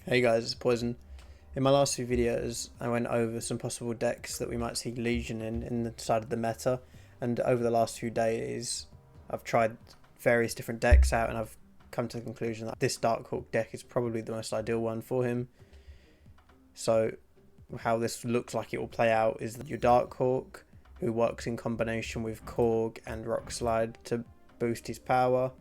Hey guys, it's Poison. In my last few videos, I went over some possible decks that we might see Legion in the side of the meta, and over the last few days, I've tried various different decks out, and I've come to the conclusion that this Darkhawk deck is probably the most ideal one for him. So, how this looks like it will play out is that your Darkhawk, who works in combination with Korg and Rock Slide to boost his power.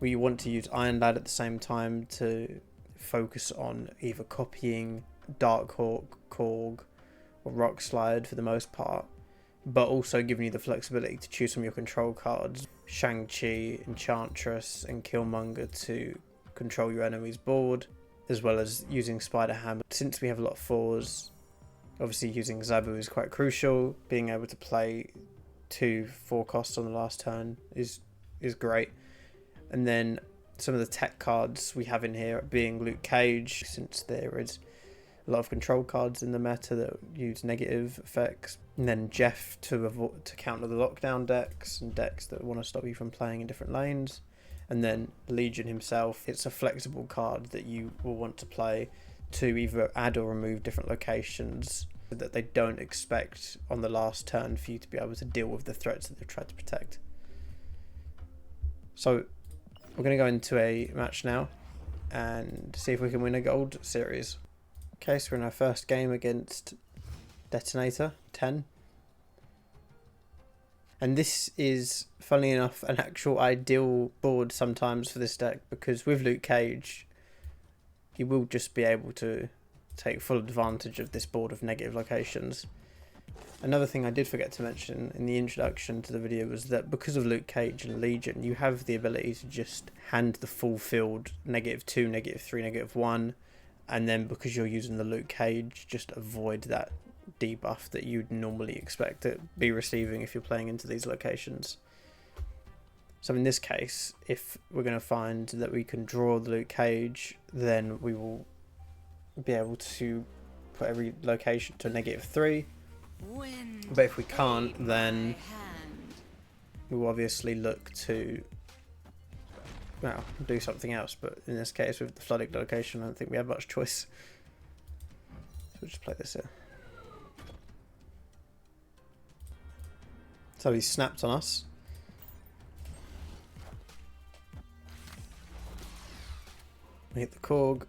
We want to use Iron Lad at the same time to focus on either copying Darkhawk, Korg, or Rock Slide for the most part, but also giving you the flexibility to choose from your control cards, Shang-Chi, Enchantress, and Killmonger to control your enemy's board, as well as using Spider Hammer. Since we have a lot of 4s, obviously using Zabu is quite crucial. Being able to play 2 4 costs on the last turn is great. And then some of the tech cards we have in here being Luke Cage, since there is a lot of control cards in the meta that use negative effects. And then Jeff to counter the lockdown decks and decks that want to stop you from playing in different lanes. And then Legion himself, it's a flexible card that you will want to play to either add or remove different locations that they don't expect on the last turn for you to be able to deal with the threats that they've tried to protect. So we're going to go into a match now and see if we can win a gold series. Okay, so we're in our first game against Detonator 10. And this is, funnily enough, an actual ideal board sometimes for this deck, because with Luke Cage, you will just be able to take full advantage of this board of negative locations. Another thing I did forget to mention in the introduction to the video was that because of Luke Cage and Legion, you have the ability to just hand the full field -2, -3, -1, and then because you're using the Luke Cage, just avoid that debuff that you'd normally expect to be receiving if you're playing into these locations. So in this case, if we're going to find that we can draw the Luke Cage, then we will be able to put every location to -3. But if we can't, then we'll obviously look to, well, do something else. But in this case, with the flooded location, I don't think we have much choice. So we'll just play this here. So he snapped on us. We hit the Korg.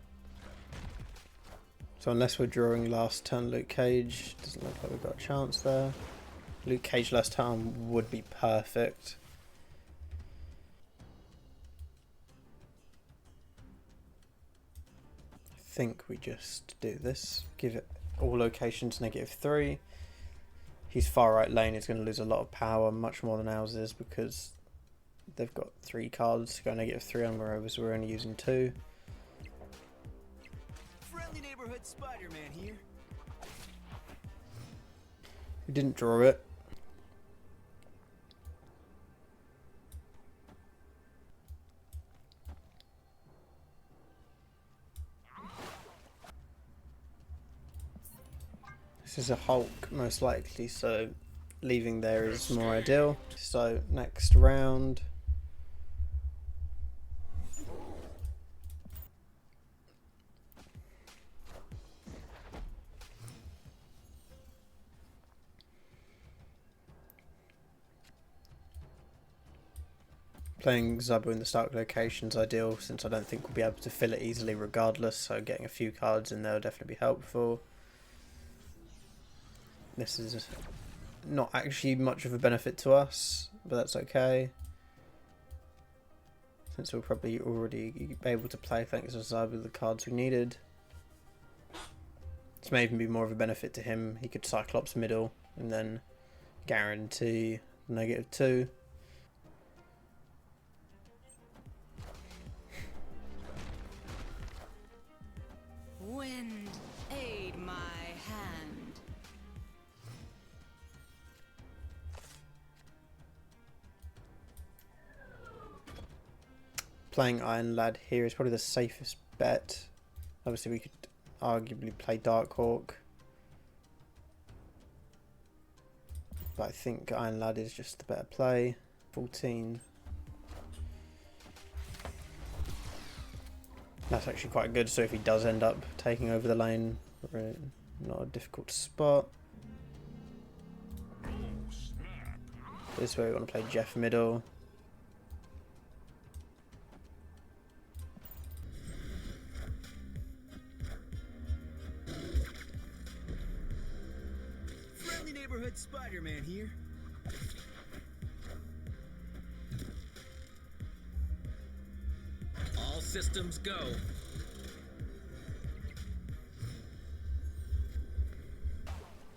So unless we're drawing last turn Luke Cage, doesn't look like we've got a chance there. Luke Cage last turn would be perfect. I think we just do this. Give it all locations -3. His far right lane is going to lose a lot of power, much more than ours is, because they've got 3 cards to go -3 on, whereas we're only using 2. Spider-Man here. We didn't draw it. This is a Hulk, most likely, so leaving there is more ideal. So next round. Playing Zabu in the start location is ideal, since I don't think we'll be able to fill it easily regardless, so getting a few cards in there will definitely be helpful. This is not actually much of a benefit to us, but that's okay, since we'll probably already be able to play, thanks to Zabu, the cards we needed. This may even be more of a benefit to him. He could Cyclops middle and then guarantee -2. Wind, aid my hand. Playing Iron Lad here is probably the safest bet. Obviously we could arguably play Darkhawk, but I think Iron Lad is just the better play. 14. That's actually quite good, so if he does end up taking over the lane, we're in not a difficult spot. This is where we want to play Jeff middle. Friendly neighborhood Spider-Man here. All systems go.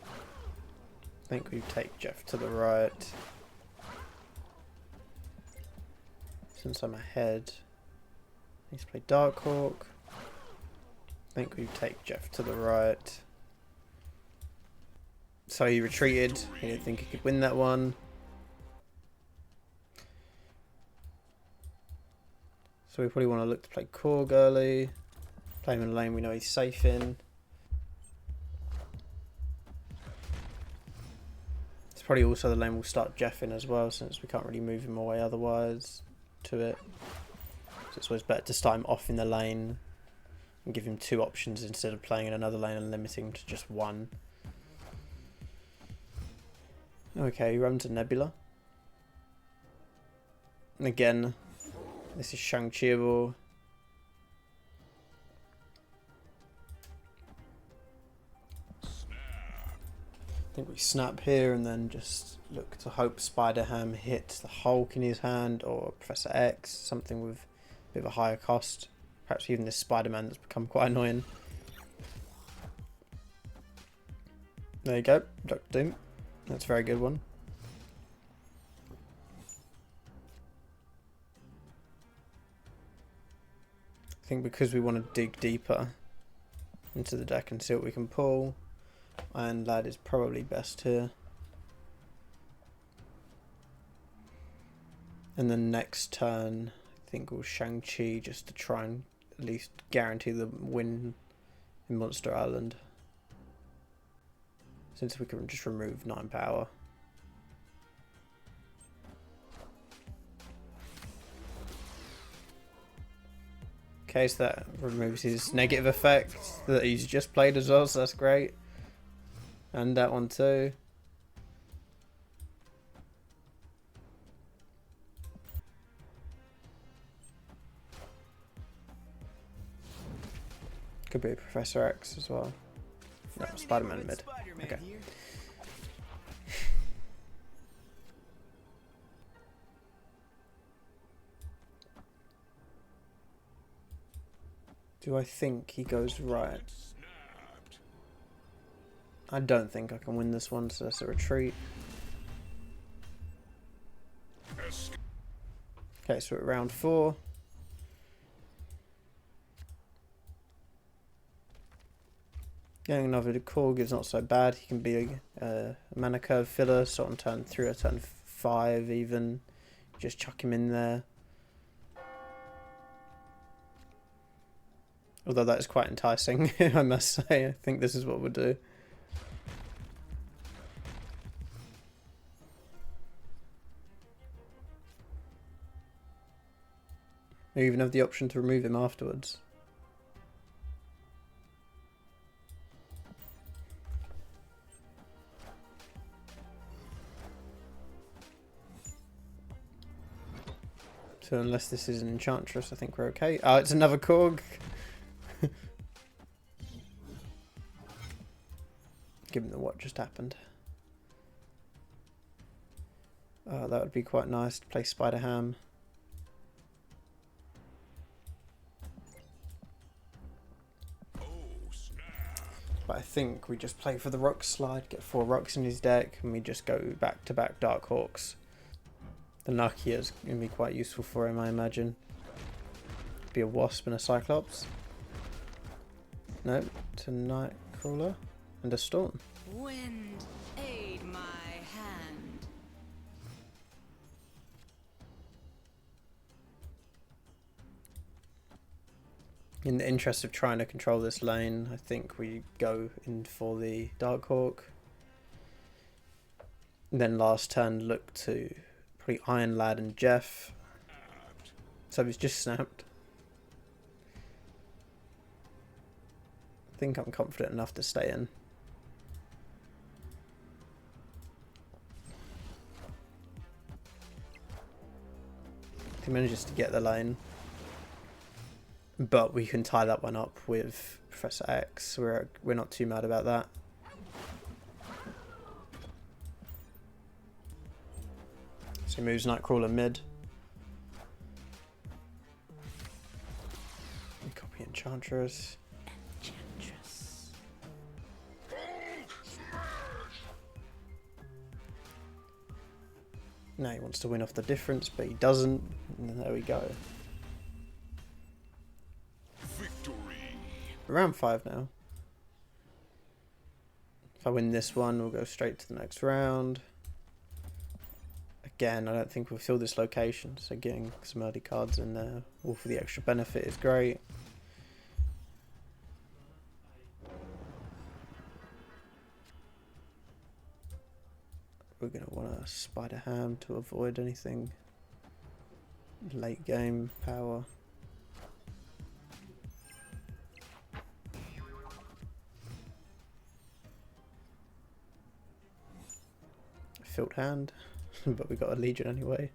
I think we take Jeff to the right. Since I'm ahead, let's play Darkhawk. I think we take Jeff to the right. So he retreated. He didn't think he could win that one. So we probably want to look to play Korg early. Play him in a lane we know he's safe in. It's probably also the lane we'll start Jeff in as well, since we can't really move him away otherwise to it. So it's always better to start him off in the lane and give him 2 options instead of playing in another lane and limiting him to just 1. Okay, he runs a Nebula. And again, this is Shang-Chiable. I think we snap here and then just look to hope Spider-Ham hits the Hulk in his hand or Professor X, something with a bit of a higher cost. Perhaps even this Spider-Man that's become quite annoying. There you go, Dr. Doom. That's a very good one. I think because we want to dig deeper into the deck and see what we can pull, Iron Lad is probably best here. And then next turn, I think we'll Shang-Chi just to try and at least guarantee the win in Monster Island. Since we can just remove 9 power. Okay, so that removes his negative effect that he's just played as well, so that's great. And that one too. Could be a Professor X as well. No, Spider-Man mid. Okay. Do I think he goes right? I don't think I can win this one, so that's a retreat. Okay, so we're at round 4. Getting another Korg is not so bad. He can be a mana curve filler, so on turn 3 or turn 5 even. Just chuck him in there. Although that is quite enticing, I must say. I think this is what we'll do. We even have the option to remove him afterwards. So unless this is an Enchantress, I think we're okay. Oh, it's another Korg. Given what just happened. That would be quite nice to play Spider-Ham. But I think we just play for the Rock Slide, get 4 rocks in his deck, and we just go back-to-back Darkhawks. The Nakia is going to be quite useful for him, I imagine. Be a Wasp and a Cyclops. No, it's a Nightcrawler and a Storm. Wind, aid my hand. In the interest of trying to control this lane, I think we go in for the Darkhawk. And then last turn look to probably Iron Lad and Jeff. So he's just snapped. think I'm confident enough to stay in. He manages to get the lane, but we can tie that one up with Professor X. We're not too mad about that. So he moves Nightcrawler mid. Copy Enchantress. Now he wants to win off the difference, but he doesn't. And there we go. Victory. Round 5 now. If I win this one, we'll go straight to the next round. Again, I don't think we'll fill this location, so getting some early cards in there, all for the extra benefit, is great. We're going to want a Spider Ham to avoid anything late game power. Field hand, but we got a Legion anyway.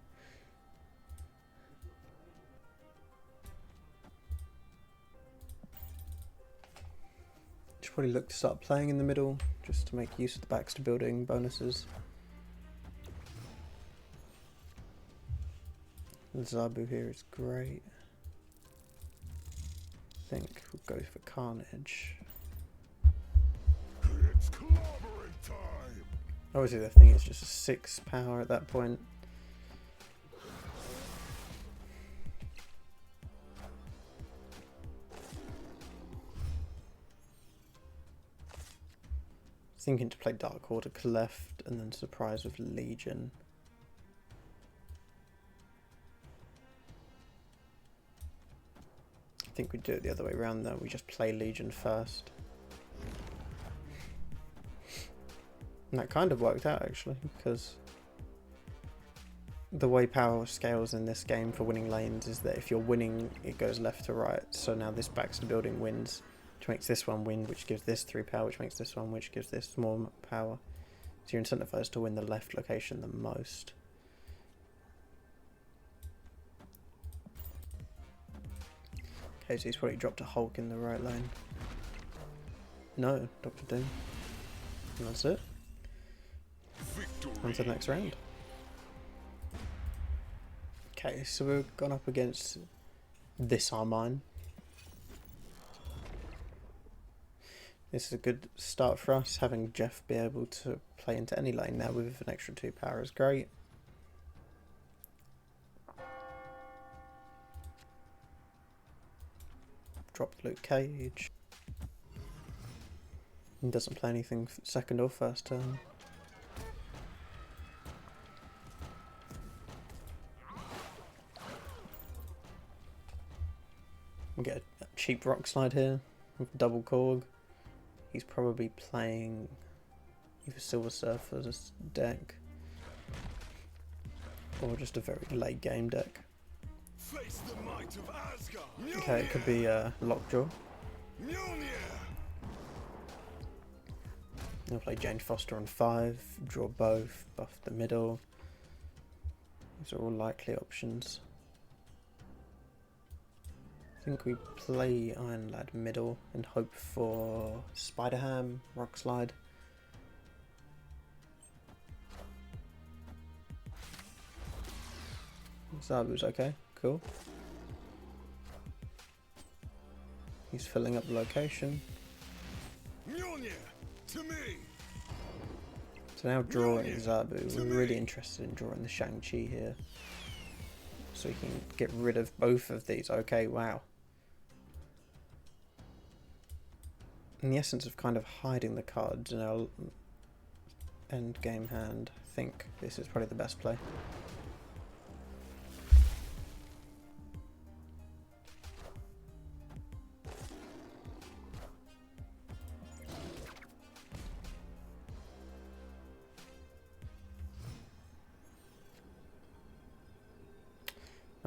Should probably look to start playing in the middle just to make use of the Baxter building bonuses. Zabu here is great. I think we'll go for Carnage. It's clobbering time. Obviously the thing is just a 6 power at that point. Thinking to play Darkhawk to Cleft and then surprise with Legion. I think we do it the other way around though, we just play Legion first. And that kind of worked out actually, because the way power scales in this game for winning lanes is that if you're winning, it goes left to right. So now this Baxter building wins, which makes this one win, which gives this 3 power, which makes this one, which gives this more power. So you're incentivized to win the left location the most. Okay, so he's probably dropped a Hulk in the right lane. No, Dr. Doom. And that's it. On to the next round. Okay, so we've gone up against this Armine. This is a good start for us. Having Jeff be able to play into any lane now with an extra 2 power is great. Drop Luke Cage. He doesn't play anything second or first turn. We get a cheap rock slide here with double Korg. He's probably playing either Silver Surfer's deck or just a very late game deck. Face the might of Asgard. Okay, it could be Lockjaw. I'll play Jane Foster on 5, draw both, buff the middle. These are all likely options. I think we play Iron Lad middle and hope for Spider Ham, Rock Slide. Zabu's okay, cool. He's filling up the location. To me. So now drawing Zabu, we're really interested in drawing the Shang-Chi here. So we can get rid of both of these. Okay, wow. In the essence of kind of hiding the cards in our end game hand, I think this is probably the best play.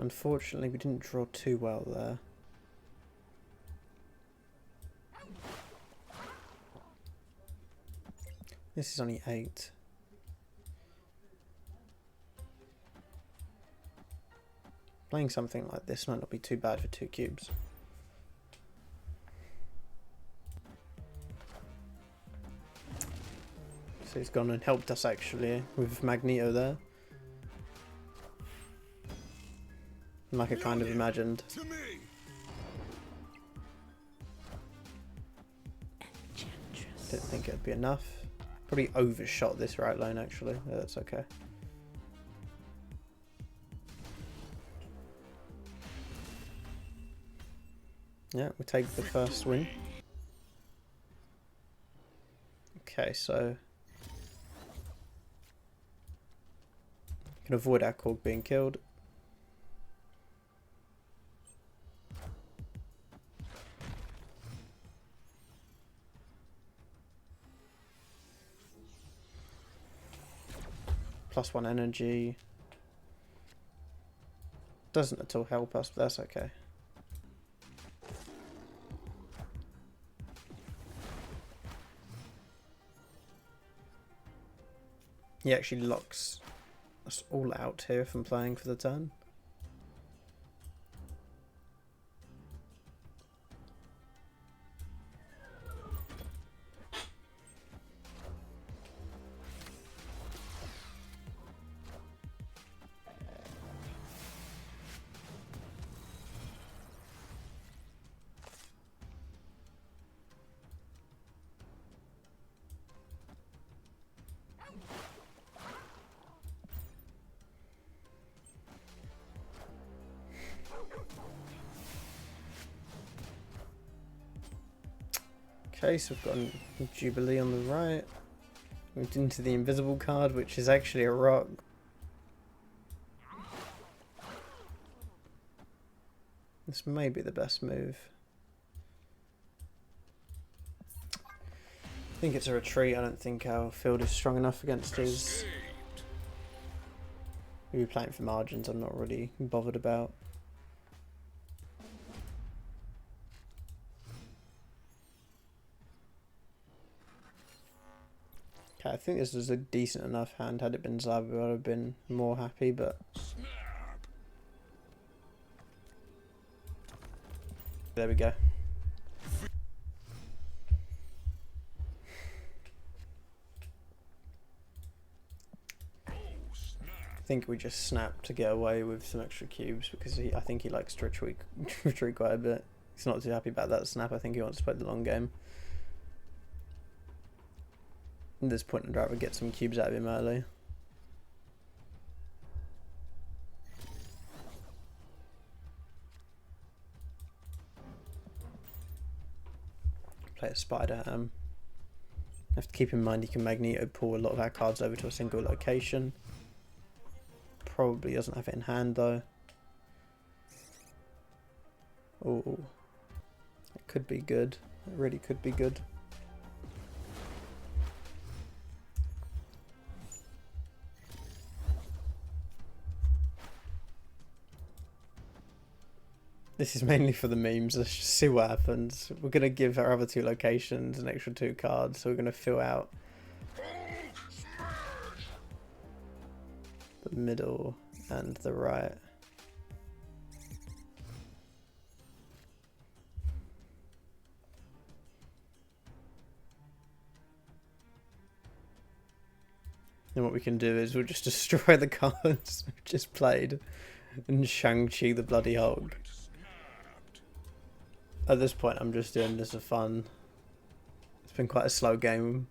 Unfortunately, we didn't draw too well there. This is only 8. Playing something like this might not be too bad for 2 cubes. So he's gone and helped us actually with Magneto there. Like I kind of imagined. To me. Didn't think it'd be enough. Probably overshot this right lane actually. Yeah, that's okay. Yeah, we take the first win. Okay, so can avoid our Korg being killed. +1 energy. Doesn't at all help us, but that's okay. He actually locks us all out here from playing for the turn. Okay, so we've got a Jubilee on the right. Moved into the invisible card, which is actually a rock. This may be the best move. I think it's a retreat. I don't think our field is strong enough against his. We'll be playing for margins I'm not really bothered about. Okay, I think this was a decent enough hand. Had it been Zabu, I would have been more happy, but there we go. I think we just snapped to get away with some extra cubes because I think he likes to retreat quite a bit. He's not too happy about that snap. I think he wants to play the long game. At this point, I'd rather get some cubes out of him early. Play a Spider Ham. Have to keep in mind he can Magneto pull a lot of our cards over to a single location. Probably doesn't have it in hand though. Oh, it could be good. It really could be good. This is mainly for the memes. Let's just see what happens. We're going to give our other 2 locations an extra 2 cards, so we're going to fill out the middle and the right. And what we can do is we'll just destroy the cards we've just played and Shang-Chi the bloody Hulk. At this point, I'm just doing this for fun. It's been quite a slow game.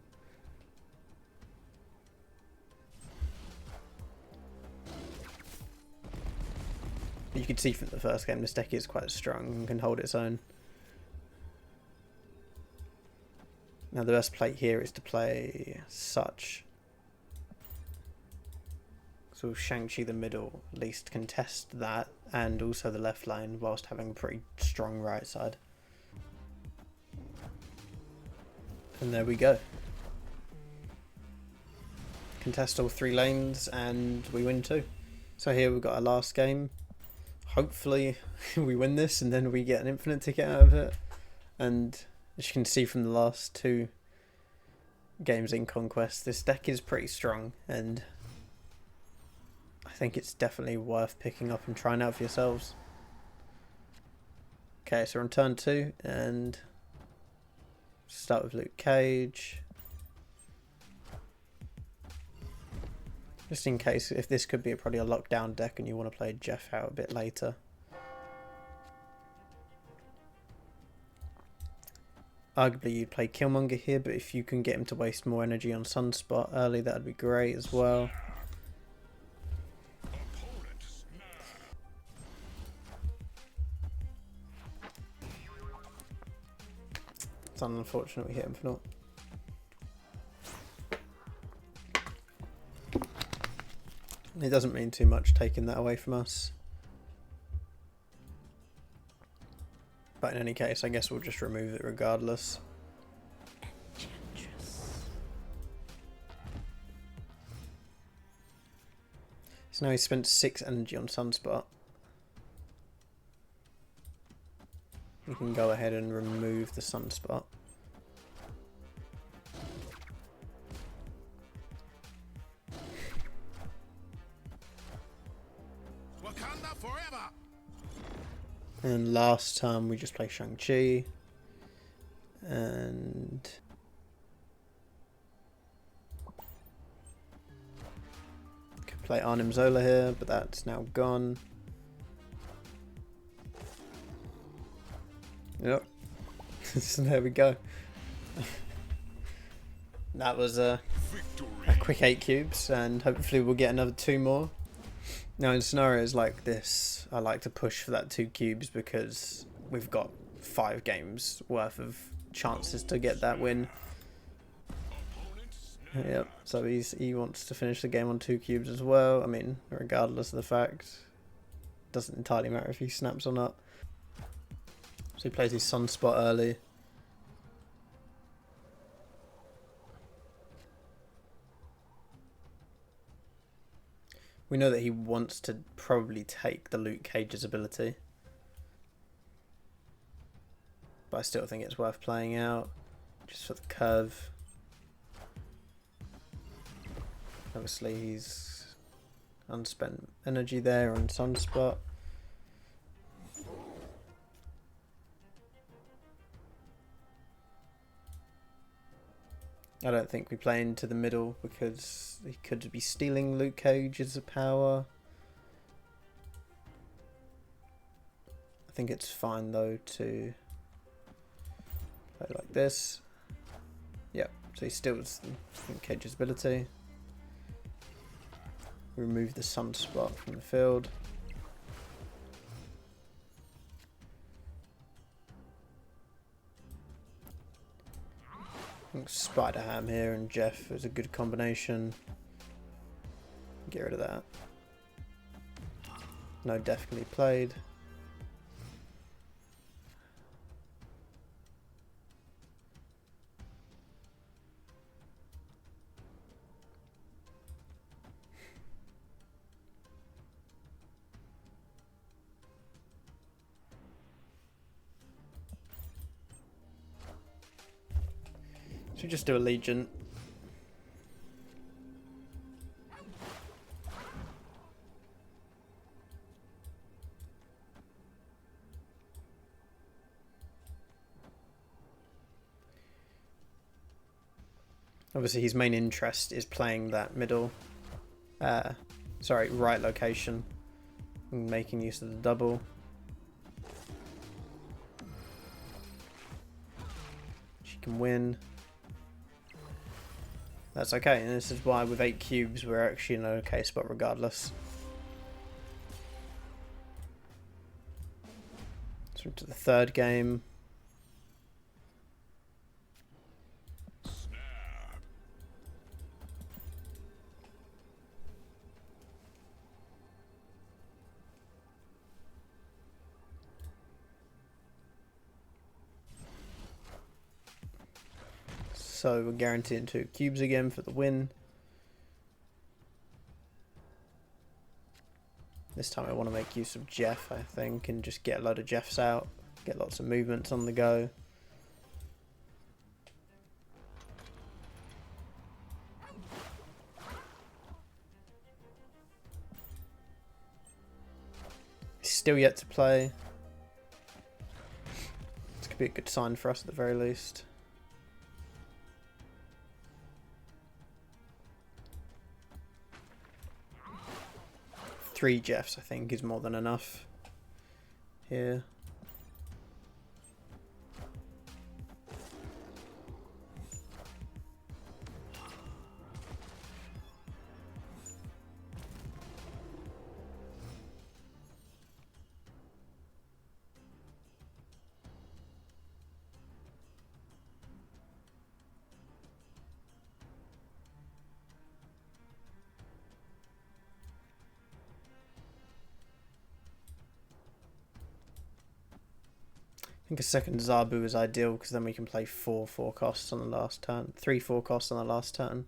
You can see from the first game, this deck is quite strong and can hold its own. Now the best play here is to play such. So Shang-Chi the middle at least contest that and also the left lane whilst having a pretty strong right side. And there we go. Contest all 3 lanes and we win 2. So here we've got our last game. Hopefully we win this and then we get an infinite ticket out of it. And as you can see from the last 2 games in Conquest. This deck is pretty strong, and I think it's definitely worth picking up and trying out for yourselves. Okay, so we're on turn 2, and start with Luke Cage. Just in case, if this could be probably a lockdown deck and you want to play Jeff out a bit later. Arguably you'd play Killmonger here, but if you can get him to waste more energy on Sunspot early, that'd be great as well. It's unfortunate we hit him for naught. It doesn't mean too much taking that away from us. But in any case, I guess we'll just remove it regardless. So now he spent 6 energy on Sunspot. We can go ahead and remove the Sunspot. Wakanda forever. And last time we just play Shang-Chi. And could play Arnim Zola here, but that's now gone. Yep. So there we go. That was a quick 8 cubes, and hopefully we'll get another 2 more. Now in scenarios like this, I like to push for that 2 cubes because we've got 5 games worth of chances to get that win. Yep, so he wants to finish the game on 2 cubes as well. I mean, regardless of the fact, doesn't entirely matter if he snaps or not. So he plays his Sunspot early. We know that he wants to probably take the Luke Cage's ability. But I still think it's worth playing out, just for the curve. Obviously he's unspent energy there on Sunspot. I don't think we play into the middle because he could be stealing Luke Cage's power. I think it's fine though to play like this. Yep, so he steals Luke Cage's ability. Remove the Sunspot from the field. I think Spider-Ham here and Jeff is a good combination. Get rid of that. No Def can be played. Should we just do a Legion? Obviously his main interest is playing that middle, right location and making use of the double. She can win. That's okay, and this is why with 8 cubes we're actually in an okay spot regardless. So to the 3rd game. So we're guaranteed 2 cubes again for the win. This time I want to make use of Jeff, I think, and just get a load of Jeffs out. Get lots of movements on the go. still yet to play. This could be a good sign for us at the very least. Three Jeffs, I think, is more than enough here. I think a second Zabu is ideal because then we can play 4 costs on the last turn. 3 costs on the last turn.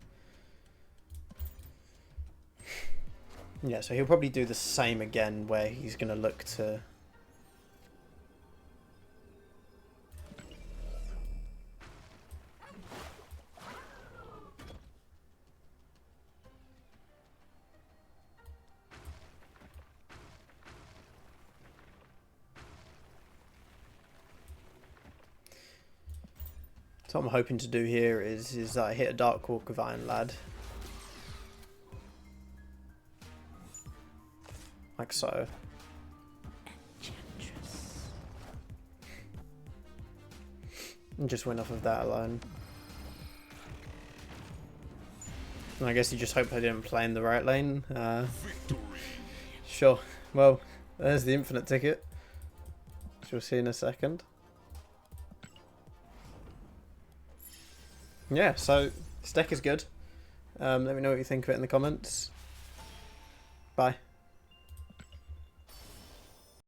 Yeah, so he'll probably do the same again where he's going to look to... So what I'm hoping to do here is hit a Darkhawk with Iron Lad. Like so. And just win off of that alone. And I guess you just hope I didn't play in the right lane. Sure. Well, there's the infinite ticket. Which we'll see in a second. Yeah, so this deck is good. Let me know what you think of it in the comments. Bye.